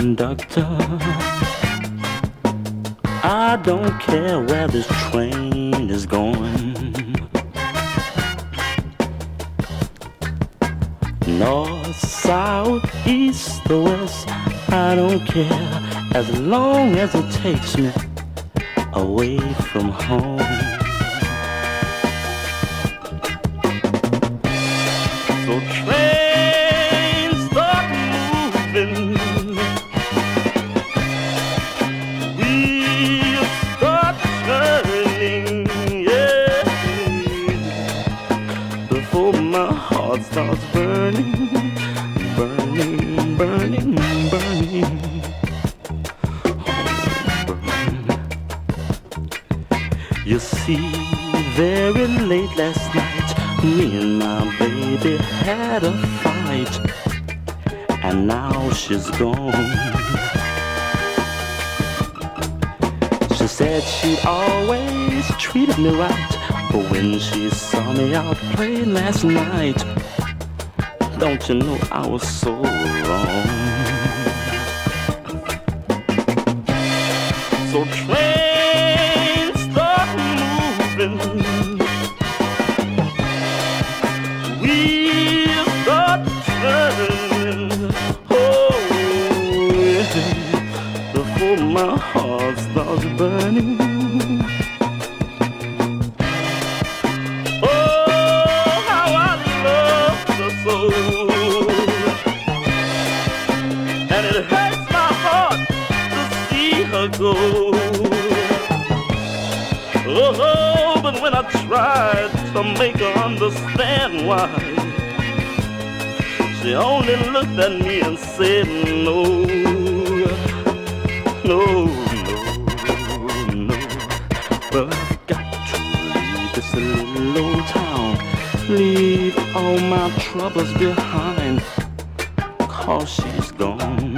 conductor, I don't care where this train is going. North, south, east or west, I don't care as long as it takes me away from home. So train start moving, wheels start turning, yeah, before my heart starts burning, burning, burning, burning. You see, very late last night, me and my baby had a fight, and now she's gone. She said she'd always treated me right, but when she saw me out playing last night, don't you know I was so wrong. So train start moving, wheels start turning, oh yeah, before my heart starts burning. Oh, how I love her so, and it hurts my heart to see her go. Oh, but when I tried to make her understand why, she only looked at me and said no, no, no, no. But I've got to leave this little old town, leave all my troubles behind, 'cause she's gone.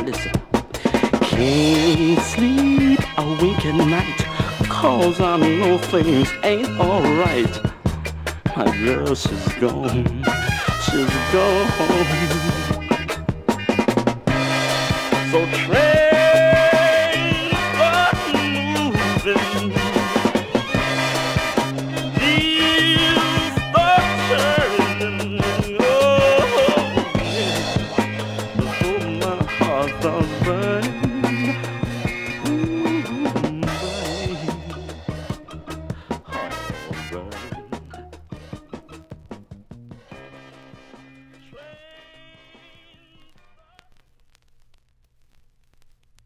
Listen, can't sleep a wink at night, 'cause I know things ain't alright. My girl, she's gone, she's gone. So train start moving, wheels start turning, oh yeah, before my heart starts